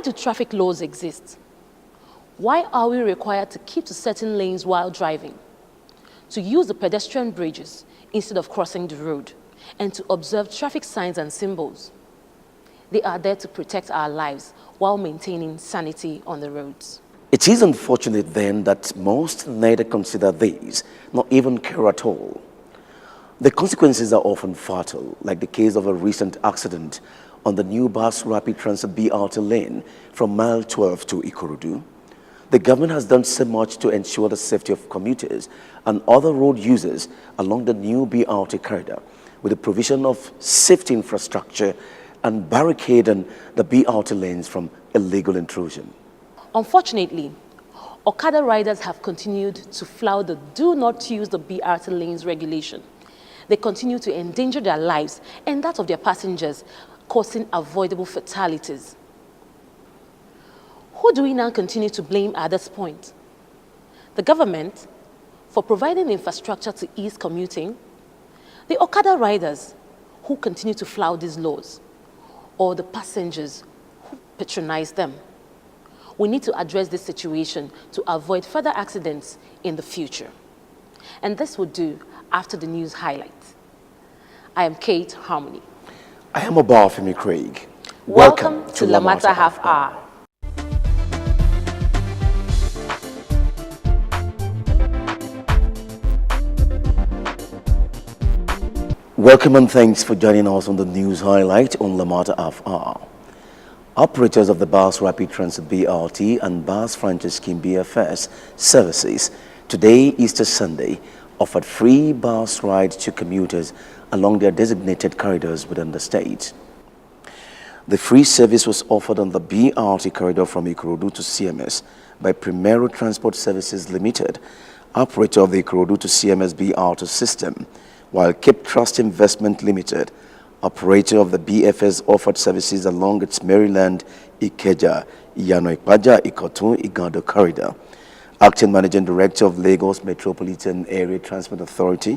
Why do traffic laws exist? Why are we required to keep to certain lanes while driving? To use the pedestrian bridges instead of crossing the road, and to observe traffic signs and symbols. They are there to protect our lives while maintaining sanity on the roads. It is unfortunate then that most neither consider these, nor even care at all. The consequences are often fatal, like the case of a recent accident on the new bus rapid transit BRT lane from mile 12 to Ikorodu. The government has done so much to ensure the safety of commuters and other road users along the new BRT corridor, with the provision of safety infrastructure and barricading the BRT lanes from illegal intrusion. Unfortunately, Okada riders have continued to flout the do not use the BRT lanes regulation. They continue to endanger their lives and that of their passengers, causing avoidable fatalities. Who do we now continue to blame at this point? The government for providing infrastructure to ease commuting, the Okada riders who continue to flout these laws, or the passengers who patronize them. We need to address this situation to avoid further accidents in the future. And this will do after the news highlights. I am Kate Harmony. I am Obafemi Craig. Welcome to Lamata Half Hour. Welcome and thanks for joining us on the news highlight on Lamata Half Hour. Operators of the Bus Rapid Transit BRT and Bus Franchise Scheme BFS services today, Easter Sunday, offered free bus rides to commuters along their designated corridors within the state. The free service was offered on the BRT corridor from Ikorodu to CMS by Primero Transport Services Limited, operator of the Ikorodu to CMS BRT system, while Cape Trust Investment Limited, operator of the BFS, offered services along its Maryland, Ikeja, Iyanoipaja, Ikotun, Igando corridor. Acting Managing Director of Lagos Metropolitan Area Transport Authority,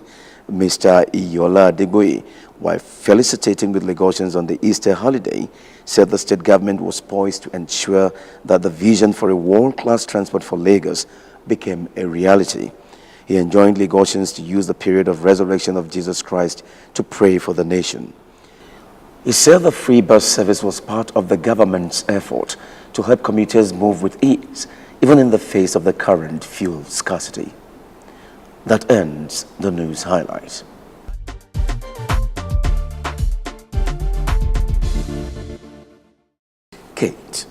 Mr. Iyola Adegboye, while felicitating with Lagosians on the Easter holiday, said the state government was poised to ensure that the vision for a world-class transport for Lagos became a reality. He enjoined Lagosians to use the period of resurrection of Jesus Christ to pray for the nation. He said the free bus service was part of the government's effort to help commuters move with ease, even in the face of the current fuel scarcity. That ends the news highlights. Kate,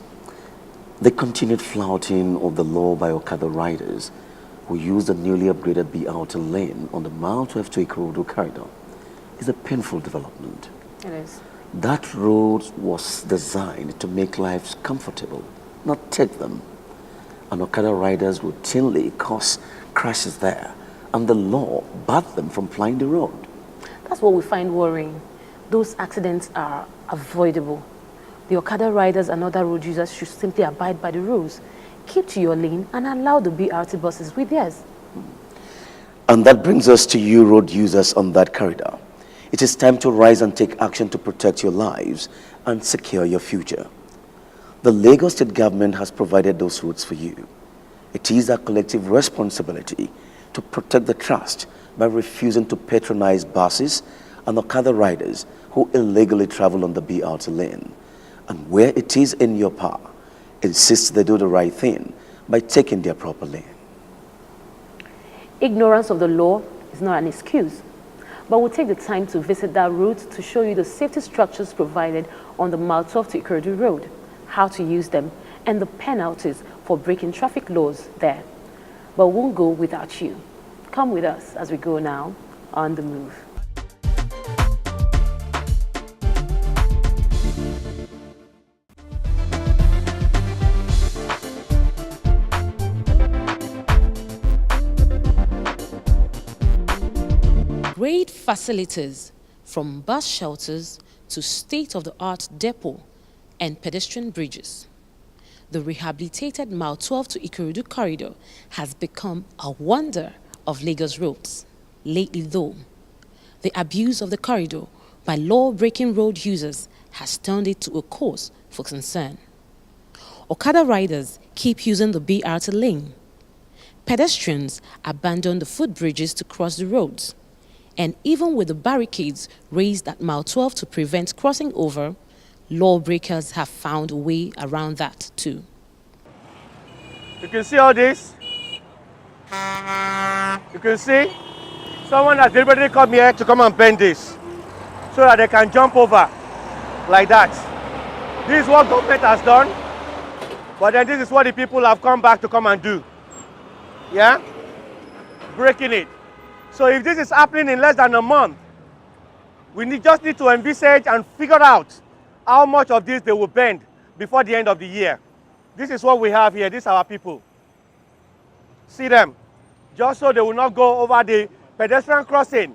the continued flouting of the law by Okada riders who use the newly upgraded BRT lane on the mile 12 to Ikorodu corridor is a painful development. It is. That road was designed to make lives comfortable, not take them. And Okada riders routinely cause crashes there, and the law barred them from plying the road. That's what we find worrying. Those accidents are avoidable. The Okada riders and other road users should simply abide by the rules. Keep to your lane and allow the BRT buses with theirs. And that brings us to you road users on that corridor. It is time to rise and take action to protect your lives and secure your future. The Lagos State government has provided those roads for you. It is our collective responsibility to protect the trust by refusing to patronize buses and Okada riders who illegally travel on the BRT lane. And where it is in your power, insist they do the right thing by taking their proper lane. Ignorance of the law is not an excuse, but we'll take the time to visit that route to show you the safety structures provided on the mile 12 to Ikorodu road, how to use them, and the penalties for breaking traffic laws there. But we won't go without you. Come with us as we go now on the move. Great facilities, from bus shelters to state-of-the-art depot and pedestrian bridges. The rehabilitated Mile 12 to Ikorodu corridor has become a wonder of Lagos roads. Lately though, the abuse of the corridor by law-breaking road users has turned it to a cause for concern. Okada riders keep using the BRT lane. Pedestrians abandon the footbridges to cross the roads. And even with the barricades raised at mile 12 to prevent crossing over, lawbreakers have found a way around that too. You can see all this. You can see someone has deliberately come here to come and bend this so that they can jump over like that. This is what government has done, but then this is what the people have come back to come and do. Yeah? Breaking it. So if this is happening in less than a month, we just need to envisage and figure out how much of this they will bend before the end of the year. This is what we have here. These are our people. See them. Just so they will not go over the pedestrian crossing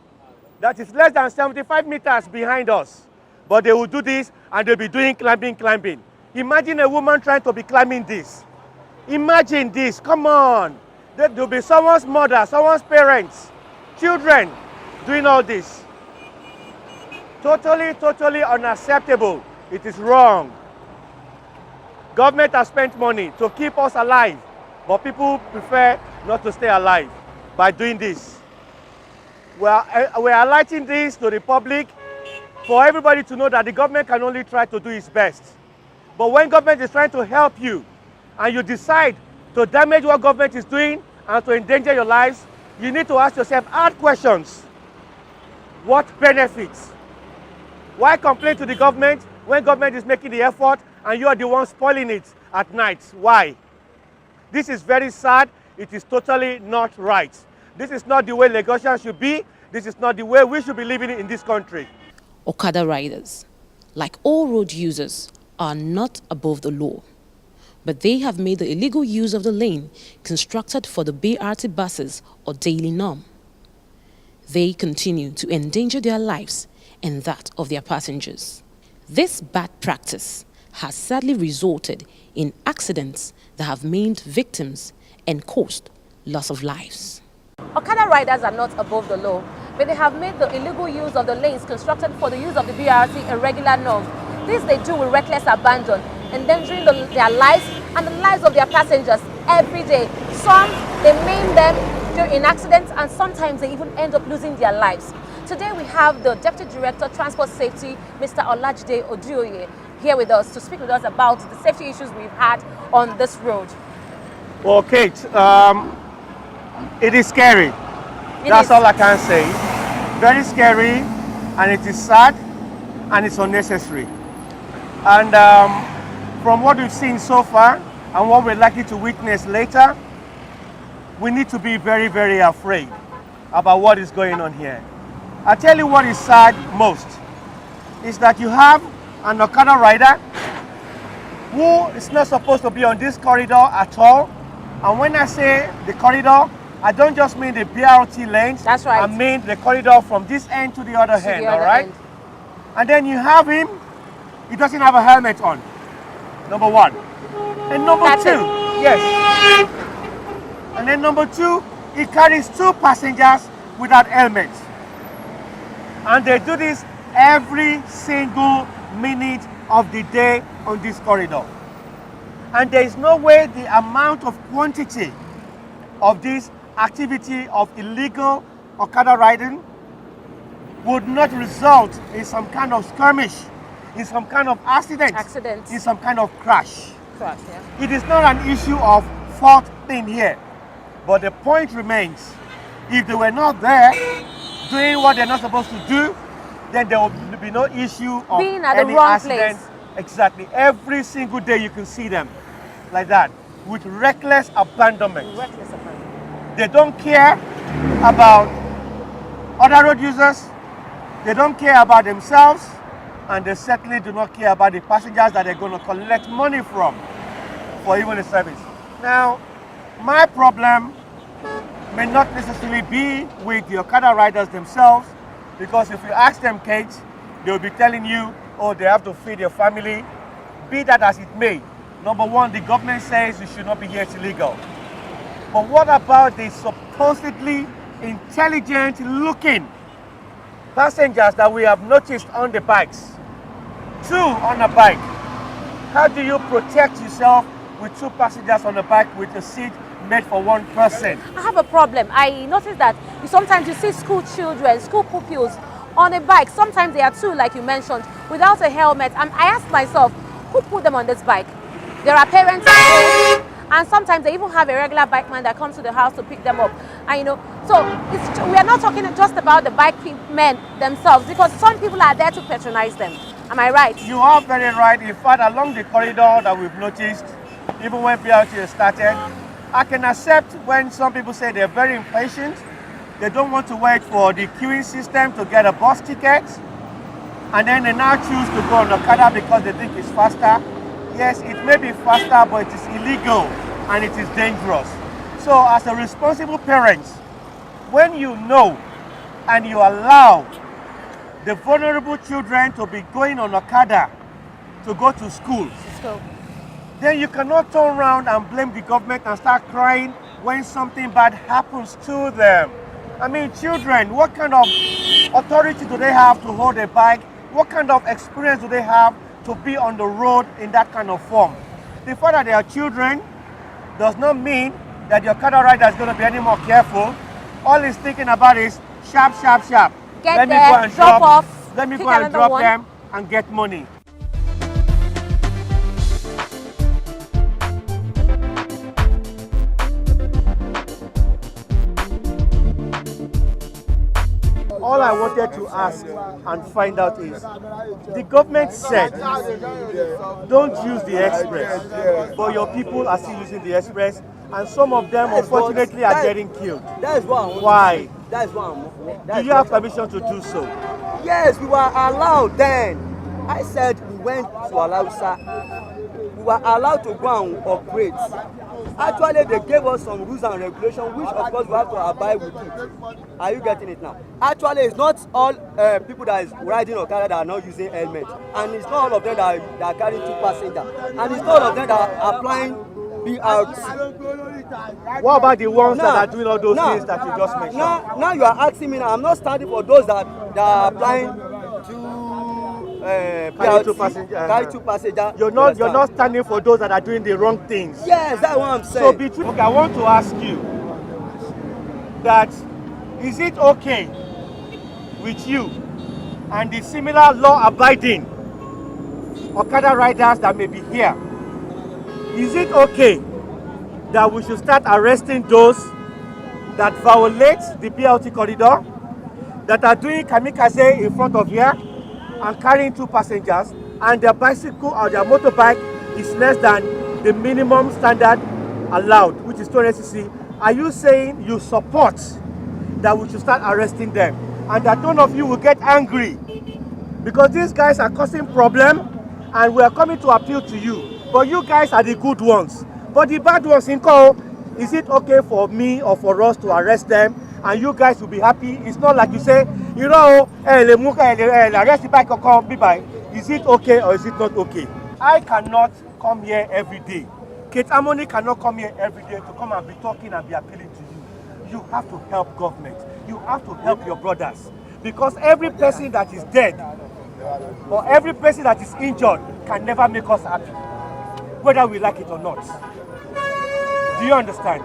that is less than 75 meters behind us. But they will do this and they'll be doing climbing. Imagine a woman trying to be climbing this. Imagine this. Come on. There will be someone's mother, someone's parents, children doing all this. Totally unacceptable. It is wrong. Government has spent money to keep us alive, but people prefer not to stay alive by doing this. We are highlighting this to the public for everybody to know that the government can only try to do its best. But when government is trying to help you and you decide to damage what government is doing and to endanger your lives, you need to ask yourself hard questions. What benefits? Why complain to the government when government is making the effort and you are the one spoiling it at night? Why? This is very sad. It is totally not right. This is not the way Lagosians should be. This is not the way we should be living in this country. Okada riders, like all road users, are not above the law. But they have made the illegal use of the lane constructed for the BRT buses a daily norm. They continue to endanger their lives and that of their passengers. This bad practice has sadly resulted in accidents that have maimed victims and caused loss of lives. Okada riders are not above the law, but they have made the illegal use of the lanes constructed for the use of the BRT a regular norm. This they do with reckless abandon, endangering their lives and the lives of their passengers every day. Some, they maim them in accidents, and sometimes they even end up losing their lives. Today we have the Deputy Director, Transport Safety, Mr. Olajide Odioye, here with us to speak with us about the safety issues we've had on this road. Well, Kate, it is scary. That's all I can say. Very scary, and it is sad, and it's unnecessary. And from what we've seen so far, and what we're likely to witness later, we need to be very afraid about what is going on here. I tell you what is sad most, is that you have an Okada rider who is not supposed to be on this corridor at all. And when I say the corridor, I don't just mean the BRT lanes. That's right. I mean the corridor from this end to the other end, all right? And then you have him, he doesn't have a helmet on, number one. And number two, yes. And then number two, he carries two passengers without helmets. And they do this every single minute of the day on this corridor. And there is no way the amount of quantity of this activity of illegal Okada riding would not result in some kind of skirmish, in some kind of accident, in some kind of crash. Yeah. It is not an issue of fault thing here. But the point remains, if they were not there doing what they're not supposed to do, then there will be no issue of being at any the wrong accident. place. Exactly. Every single day you can see them like that, with reckless abandonment. They don't care about other road users, they don't care about themselves, and they certainly do not care about the passengers that they're going to collect money from for even the service. Now, my problem may not necessarily be with the Okada riders themselves, because if you ask them, Kate, they'll be telling you, oh, they have to feed their family. Be that as it may, number one, the government says you should not be here, it's illegal. But what about the supposedly intelligent looking passengers that we have noticed on the bikes? Two on a bike. How do you protect yourself with 2 passengers on the bike with a seat made for 1 person. I have a problem. I noticed that sometimes you see school children, school pupils on a bike. Sometimes they are 2, like you mentioned, without a helmet. And I ask myself, who put them on this bike? There are parents at home, and sometimes they even have a regular bike man that comes to the house to pick them up. And so we are not talking just about the bike men themselves, because some people are there to patronize them. Am I right? You are very right. In fact, along the corridor that we've noticed, even when BRT started, I can accept when some people say they're very impatient. They don't want to wait for the queuing system to get a bus ticket, and then they now choose to go on Okada because they think it's faster. Yes, it may be faster, but it is illegal and it is dangerous. So as a responsible parent, when you know and you allow the vulnerable children to be going on Okada to go to school, then you cannot turn around and blame the government and start crying when something bad happens to them. I mean, children, what kind of authority do they have to hold a bike? What kind of experience do they have to be on the road in that kind of form? The fact that they are children does not mean that the Okada rider is going to be any more careful. All he's thinking about is sharp, sharp, sharp. Let me go and drop off. Let me go and drop them and get money. All I wanted to ask and find out is, the government said, don't use the express, but your people are still using the express, and some of them, unfortunately, are getting killed. That is what Why? That is what Do you have permission to do so? Yes, we were allowed then. I said we went to Alausa. We were allowed to go and operate. Actually, they gave us some rules and regulations, which of course we have to abide with it. Are you getting it now? Actually, it's not all people that is riding Okada that are not using helmets, and it's not all of them that are carrying 2 passengers, and it's not all of them that are applying BRT. What about the ones that are doing all those things that you just mentioned? Now you are asking me now. I'm not standing for those that are applying to carry 2 passengers. Carry 2 passengers. You're not standing for those that are doing the wrong things. Yes, that's what I'm saying. So between, okay, I want to ask you that, is it okay with you and the similar law-abiding Okada riders that may be here? Is it okay that we should start arresting those that violate the BRT corridor, that are doing kamikaze in front of here and carrying 2 passengers, and their bicycle or their motorbike is less than the minimum standard allowed, which is 200cc? Are you saying you support that we should start arresting them, and that none of you will get angry because these guys are causing problem and we are coming to appeal to you, but you guys are the good ones, but the bad ones in call? Is it okay for me or for us to arrest them and you guys will be happy? It's not like you say, arrest the bike or come by. Is it okay or is it not okay? I cannot come here every day. Kate Amoni cannot come here every day to come and be talking and be appealing to you. You have to help government. You have to help your brothers. Because every person that is dead or every person that is injured can never make us happy, whether we like it or not. Do you understand?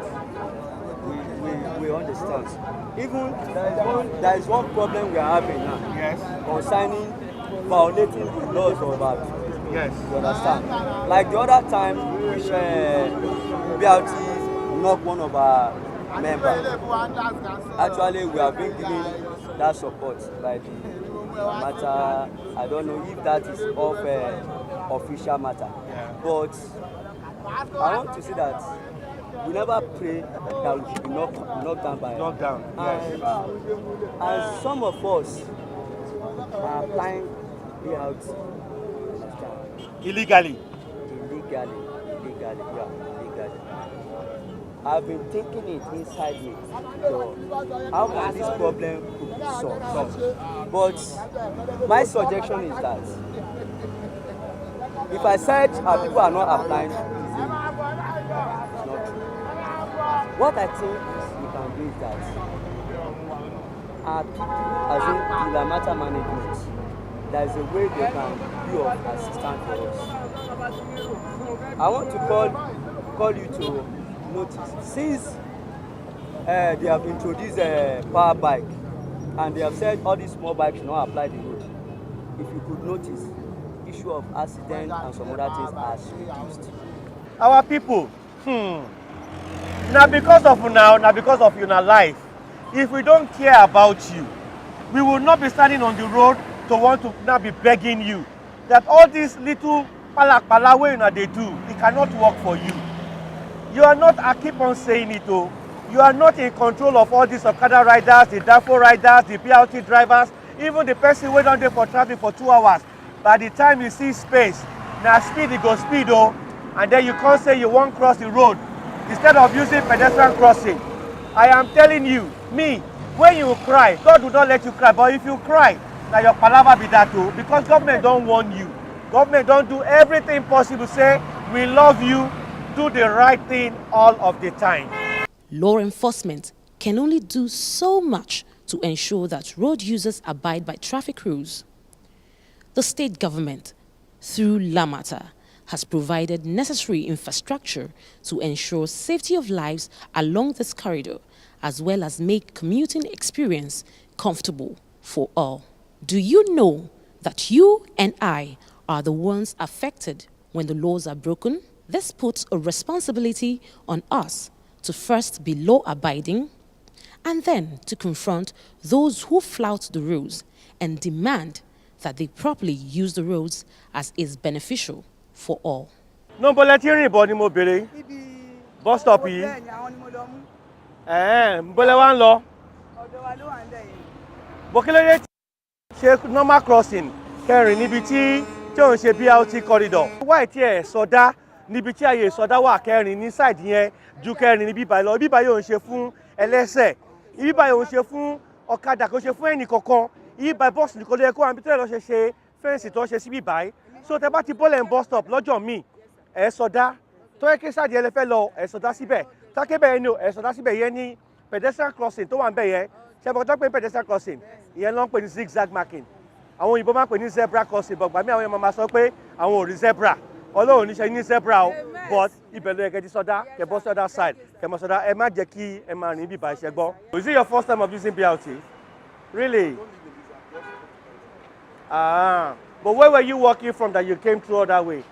We understand. Even there is one problem we are having now. Yes. Concerning violating the laws of our people. Yes. You understand? Like the other time, which BRT knocked one of our members. Actually, we have been giving that support by the matter. I don't know if that is of official matter. Yeah. But I want to say that we never pray that we should be knocked down by Knockdown. Yes. and some of us are applying BRT Illegally. illegally. I've been thinking it inside me. So how can this problem could be solved? But my suggestion is that if I said people are not applying, it's not true. What I think we can do is that our people, as in the Lamata management, there is a way they can be of assistance for us. I want to call call you to notice. Since they have introduced a power bike and they have said all these small bikes should not apply the road, if you could notice, issue of accident and some other things has reduced. Our people, now because of una life, if we don't care about you, we will not be standing on the road to want to now be begging you that all these little pala wey una dey do, it cannot work for you. You are not, I keep on saying it, you are not in control of all these Okada riders, the Dafo riders, the BRT drivers, even the person who don't dey for traffic for 2 hours. By the time you see space, now speed, you go speed, and then you can't say you won't cross the road instead of using pedestrian crossing. I am telling you, me, when you cry, God will not let you cry, but if you cry, now your palava be that too, because government don't warn you. Government don't do everything possible, say, we love you, do the right thing all of the time. Law enforcement can only do so much to ensure that road users abide by traffic rules. The state government, through Lamata, has provided necessary infrastructure to ensure safety of lives along this corridor, as well as make commuting experience comfortable for all. Do you know that you and I are the ones affected when the laws are broken? This puts a responsibility on us to first be law-abiding and then to confront those who flout the rules and demand that they properly use the roads as is beneficial for all. No, but let's hear about the mobile bus stop here. Mbole wan lọ. Bokele ṣe normal crossing kẹrin níbi tí ó ń ṣe BRT corridor. Why tí ẹ sọdá níbi tí àyè sọdá wà kẹrin ní side yẹn ju kẹrin níbi báyìí lọ. Ibi báyìí ò ń ṣe fún ẹlẹ́sẹ̀. Ibi báyìí ò ń ṣe fún ọ̀kadà, kò ṣe fún ẹnì kankan. Ibi báyìí bọ́ọ̀sì nìkan ló yẹ kó àbí tó lọ ṣe fẹ́ǹsì tó ṣe síbí báyìí. So tẹ bá ti bọ́lẹ̀ ń bus stop lọ́jọ́ míì, ẹ sọdá. Tó yẹ kí sáàdì ẹ lè fẹ́ lọ, ẹ sọdá síbẹ̀. Tákébẹ̀ ẹni ò, ẹ sọdá síbẹ̀ yẹn ní pedestrian crossing tó wà ń bẹ̀ yẹn. Ṣé bọ́ tó pé pedestrian crossing? Ìyẹn ló ń pè ní zigzag marking. Àwọn òyìnbó máa ń pè ní zebra crossing, but gbàmí àwọn èèyàn máa sọ pé àwọn ò rí zebra. Ọlọ́run ní ṣe ní zebra o, but ibẹ̀ ló yẹ kẹ́ ti sọdá, kẹ́ bọ́ sọdá side, kẹ́ mọ sọdá, ẹ má jẹ́ kí ẹ máa rìn bíbá iṣẹ́ gbọ́. Is it your first time of using BRT? Really? But where were you walking from that you came through all that way?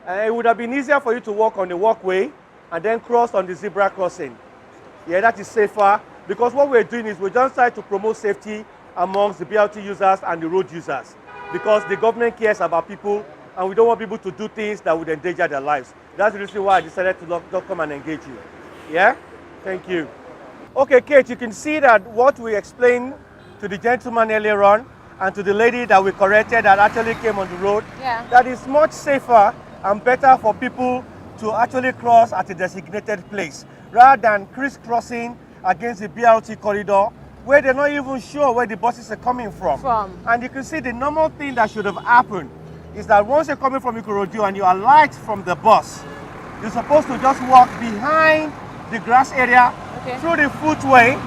It would have been easier for you to walk on the walkway and then cross on the zebra crossing. Yeah, that is safer, because what we're doing is we're just trying to promote safety amongst the BRT users and the road users, because the government cares about people and we don't want people to do things that would endanger their lives. That's the reason why I decided to come and engage you. Yeah? Thank you. Okay, Kate, you can see that what we explained to the gentleman earlier on and to the lady that we corrected that actually came on the road, that is much safer and better for people to actually cross at a designated place rather than crisscrossing against the BRT corridor where they're not even sure where the buses are coming from. And you can see the normal thing that should have happened is that once you're coming from Ikorodu and you alight from the bus, you're supposed to just walk behind the grass area through the footway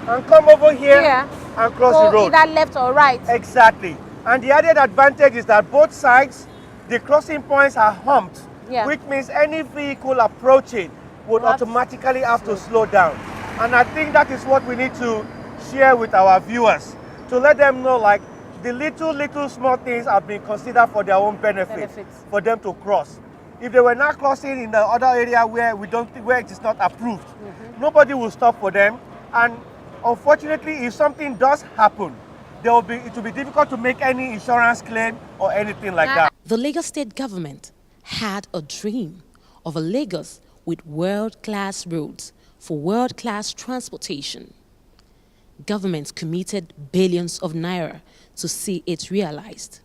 and come over here and cross the road. Either left or right. Exactly. And the added advantage is that both sides, the crossing points are humped, which means any vehicle approaching would automatically have to slow down. And I think that is what we need to share with our viewers, to let them know, like, the little small things have been considered for their own benefits for them to cross. If they were not crossing in the other area where where it is not approved, nobody will stop for them. And unfortunately, if something does happen, it will be difficult to make any insurance claim or anything like that. The Lagos state government had a dream of a Lagos with world-class roads for world-class transportation. Governments committed billions of naira to see it realized.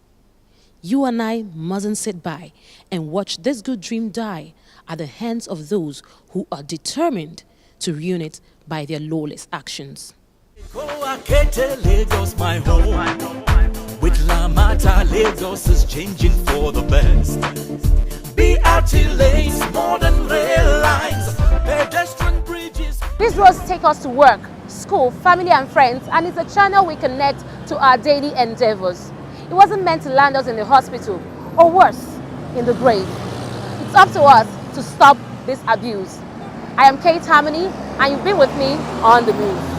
You and I mustn't sit by and watch this good dream die at the hands of those who are determined to ruin it by their lawless actions. Lagos, my home. With Lamata, Lagos is changing for the best. BRT lanes, modern rail lines, pedestrian bridges. These roads take us to work, school, family and friends, and it's a channel we connect to our daily endeavors. It wasn't meant to land us in the hospital, or worse, in the grave. It's up to us to stop this abuse. I am Kate Harmony, and you've been with me on the move.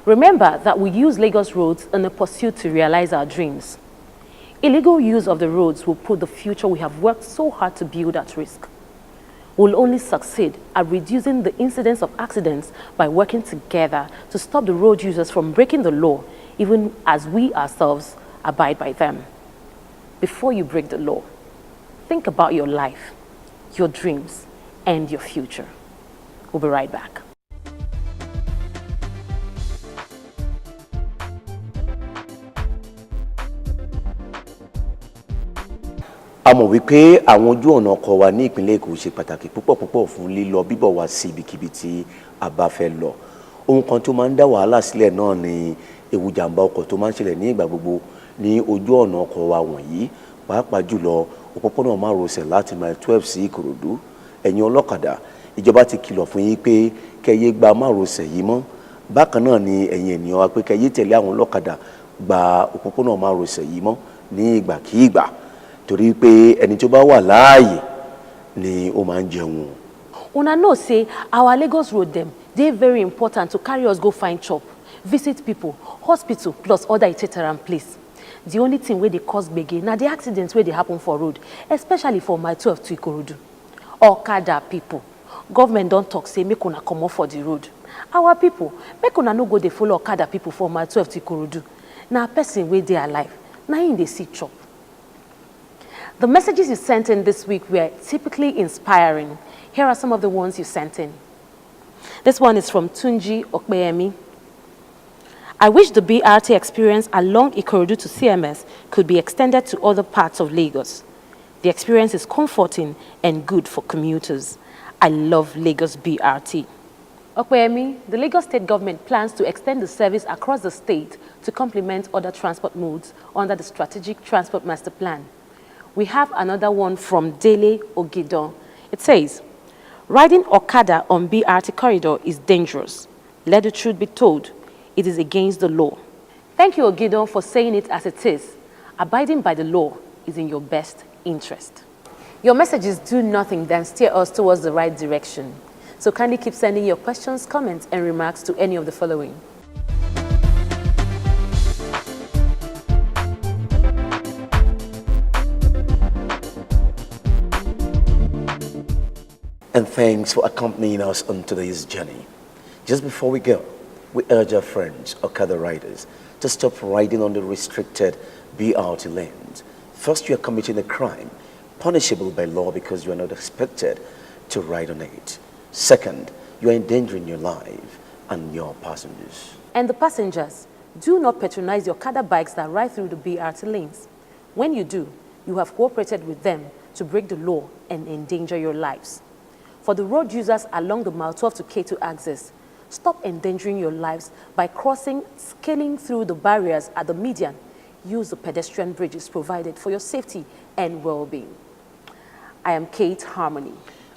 Remember that we use Lagos roads in a pursuit to realize our dreams. Illegal use of the roads will put the future we have worked so hard to build at risk. We'll only succeed at reducing the incidence of accidents by working together to stop the road users from breaking the law, even as we ourselves abide by them. Before you break the law, think about your life, your dreams, and your future. We'll be right back. A mọ̀ wípé àwọn ojú ọ̀nà ọkọ̀ wa ní ìpínlẹ̀ Èkó ṣe pàtàkì púpọ̀ fún lílọ bíbọ̀ wá sí ibikíbi tí a bá fẹ́ lọ. Ohun kan tó máa ń dá wàhálà sílẹ̀ náà ni ewu jàǹbá ọkọ̀ tó máa ń ṣẹlẹ̀ ní ìgbà gbogbo ní ojú ọ̀nà ọkọ̀ wa wọ̀nyí, pàápàá jùlọ òpópónà márosẹ̀ láti mile 12 sí Ìkòròdú. Ẹ̀yin ọlọ́kadà, ìjọba ti kìlọ̀ fún yín pé kẹ́yẹ gba márosẹ̀ yìí mọ́. Bákan náà ni ẹ̀yin ènìyàn wa pé kẹ́yẹ tẹ̀lé àwọn ọlọ́kadà gba òpópónà márosẹ̀ yìí mọ́ ní ìgbàkígbà, torí pé ẹni tó bá wà láàyè ni ó máa ń jẹun. Una know say our Lagos road dem dey very important to carry us go find chop, visit people, hospital plus other etc. place. The only thing wey dey cause gbege na the accidents wey dey happen for road, especially for mile 12 to Ikorodu. Okada people, government don talk say make una comot for the road. Our people, make una no go dey follow Okada people for mile 12 to Ikorodu. Na person wey dey alive, na him dey see chop. The messages you sent in this week were typically inspiring. Here are some of the ones you sent in. This one is from Tunji Okpeyemi. I wish the BRT experience along Ikorodu to CMS could be extended to other parts of Lagos. The experience is comforting and good for commuters. I love Lagos BRT. Okpeyemi, the Lagos state government plans to extend the service across the state to complement other transport modes under the Strategic Transport Master Plan. We have another one from Dele Ogidon. It says, riding Okada on BRT corridor is dangerous. Let the truth be told, it is against the law. Thank you, Ogidon, for saying it as it is. Abiding by the law is in your best interest. Your messages do nothing than steer us towards the right direction. So kindly keep sending your questions, comments, and remarks to any of the following. And thanks for accompanying us on today's journey. Just before we go, we urge our friends, Okada riders, to stop riding on the restricted BRT lanes. First, you are committing a crime, punishable by law because you are not expected to ride on it. Second, you are endangering your life and your passengers. And the passengers, do not patronize your Okada bikes that ride through the BRT lanes. When you do, you have cooperated with them to break the law and endanger your lives. For the road users along the mile 12 to K2 axis, stop endangering your lives by crossing, scaling through the barriers at the median. Use the pedestrian bridges provided for your safety and well-being. I am Kate Harmony.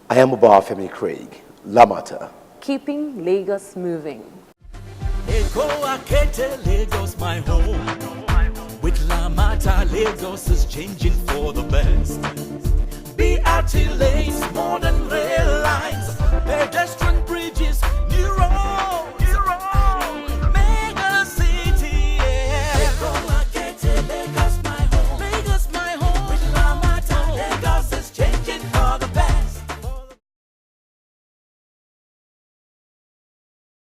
I am Obafemi Craig, Lamata. Keeping Lagos moving. Eko Akete, Lagos, my home. With Lamata, Lagos is changing for the best. BRT lanes, modern rail lines, pedestrian bridges, new roads.